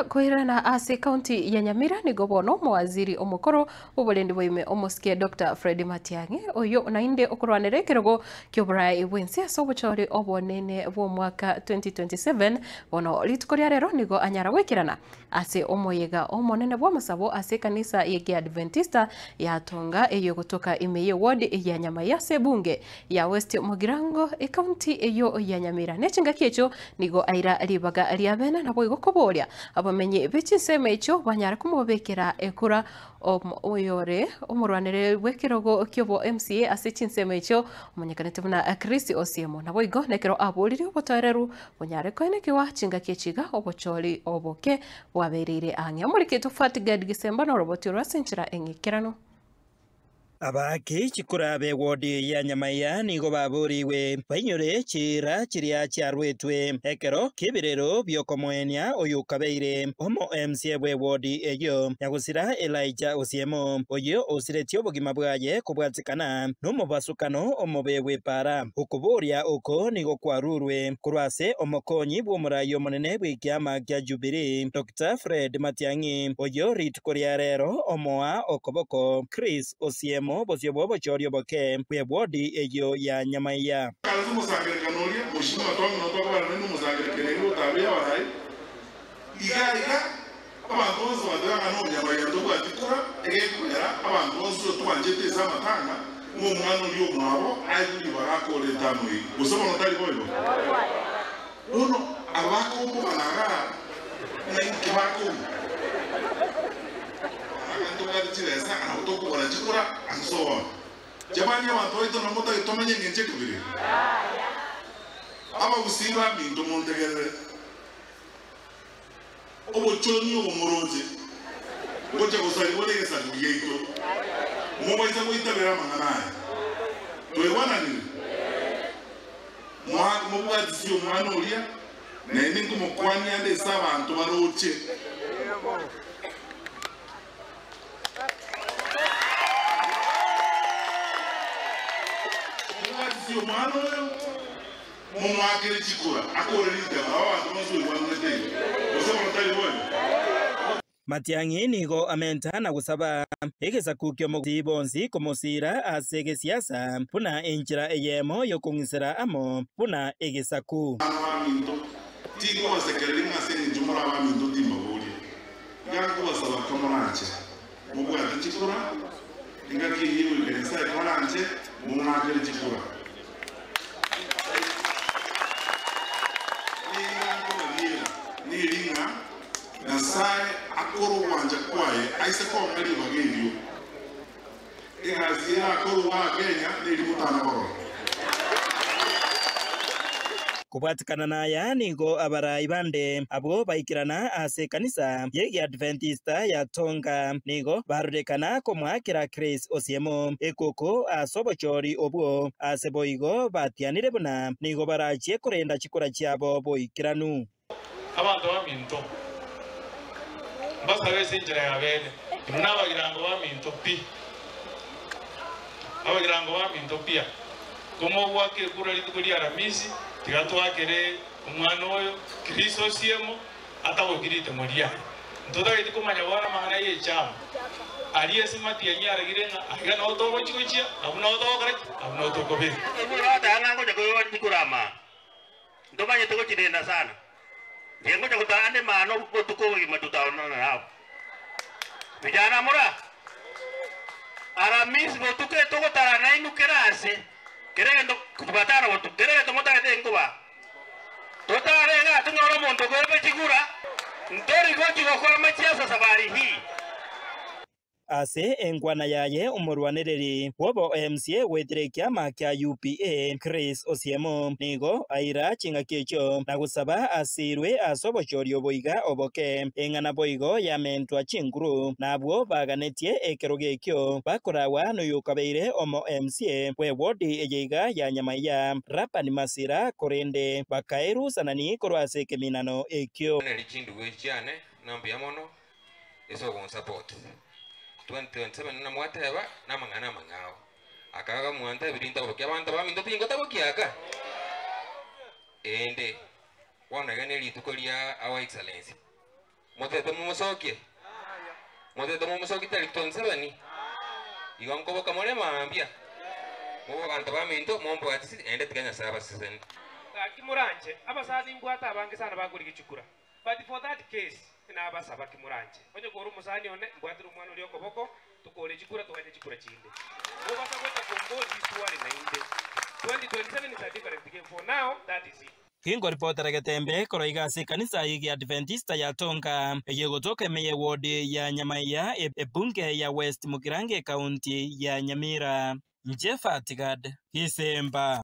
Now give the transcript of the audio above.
Kwirana ase county ya Nyamira ni gobono mawaziri omukoro obulendi bwime omusike Dr. Fred Matiang'i oyo nainde okurwanire kirogo kyoburayi bwensi asobochori obonene bwo mwaka 2027 bono litukoria rero nigo anyara gwekirana ase omoyega omonene bwa masabo ase kanisa ya Adventista ya Tonga eyo gutoka imeye ward ya Nyamaya sebunge ya West Mugirango county eyo ya Nyamira nechinga kyecho nigo aira libaga lyabena nabo igokoboria abamenye b'ikinsemo ekyo banyara kumubekera ekura oyore omurwanire bw'ekirogo kyobo MCA ase kinsemo ekyo omunyekanete buna Chris Osiemo nabo igo nekero aboliri obotoreru bonyare kwenekiwa chinga kyechiga obochori oboke bwaberire anya muri kitu Fatgad Gisemba no roboti rwasenchira engikirano abaki chikura be wodi ya Nyamaya nigo baburiwe bainyore chira chiria charwetwe ekero kibirero byokomwenya oyo kabeire omo MCA bwe wodi eyo yagusira Elijah Osiemo oyo osiretio bogima bwaye kubwatikana nomubasukano omobewe para ukuburia uko nigo kwarurwe kurwase omokonyi bw'omurayo monene bw'ikiama kya Jubilee Dr. Fred Matiang'i oyo ritukoria rero omoa okoboko Chris Osiemo bosio bobo chorio boke bwe wodi eyo ya Nyamaya kazi musangire kanoria mushima twangu no twakabana nenu musangire kenero tabe abarai iga abantu bose badanga no Nyamaya ndoko atikura egekwera abantu bose twanjete samatanga mu mwana uri omwabo ayuri barakore tamwe busoma notari boyo uno abako banaga na ikibako chiresa autoko wala chikura and so on jamani abantu ito nomota itomanye ngenche kubiri aba busiba minto montegere obochoni omoroje ngoja kusali wale yesa ngiyeito mubaisa kuitabera manganaye twewana nini mubwatisi omwana olia nende nkumukwani ande sabantu baroche umano mumwakire chikura akorerita abantu bazwe bwaneteye usoma mutali bone Matiang'i nigo amenta na gusaba ekesakukyo mugibonzi kumusira asege siasa puna enchira eyemo yokungisira amo puna egesaku amaminto tigo basekerelinga sene jumura amaminto timbabuli yango basaba komoranche mubwate chikura ingaki yiwe kenesa komoranche mumwakire chikura niringa nasaye akoro wanja kwaye aise ko ngari bagendio ihazira akoro wa Kenya niri mutana boro kubwatikana naya nigo abarai bande abo baikirana ase kanisa ya Adventista ya Tonga nigo barurekana komwakira Chris Osiemo ekoko asobochori obwo ase boigo batianire buna nigo barachie kurenda chikura cyabo boikiranu abantu baminto basabe sinjira yabene nabagirango baminto pi abagirango baminto pia como wake kura litukuli aramisi tigatwakere umwana oyo Chris Osiemo atawogirite moria ntoda itikumanya bora magana yechama aliye simati yanyara girenga ahiga no tobo chikuchia abuna otobo kare abuna otobo bi emurata ngango jago ndikurama ndomanye tego chidenda sana yengo jago tande mano botuko matutaona nao vijana mura aramis botuke togo tarana inukerase kerendo kubatara botu kerendo mota dengoba totarenga tungoro mondo gobe chigura ntori gochi gokora machiasa sabari hii ase engwana yaye umurwaniriri wobo MCA wetire kiama kya UPA Chris Osiemo nigo aira chinga kyecho na gusaba asirwe asobochorio boiga oboke engana boigo ya mentwa chinguru nabwo baganetie ekeroge kyo bakorawa no yukabeire omo MCA we wodi ejeiga ya Nyamaya Rapani Masira korende bakairu sanani korwase keminano ekyo nelichindu wechiane nambiamono eso con support 2027 na mwateba na mangana mangao akaga mwanta birinda ko abantu baminto pingo tabo kiaka ende wana gane lituko lya our excellency motete mumusokie tarik 27 igon koboka more maambia mubo bantu baminto mombo atisi ende tiganya saba season Kimuranje abasadi mbwata abange sana bakuri gichukura but for that case na abasaba Kimuranje onye goro musani one mbwatira umwana uri okoboko tukole chikura tuwaje chikura chinde mubo basa kweta kombozi tuwali na inde 2027 is a different game for now. That is it. Kingo reporter Getembe koroigasi kanisa ya Adventista ya Tonga yegotoka meye ward ya Nyamaiya ebunge ya West Mugirange County ya Nyamira. Jeff Atigad Kisemba.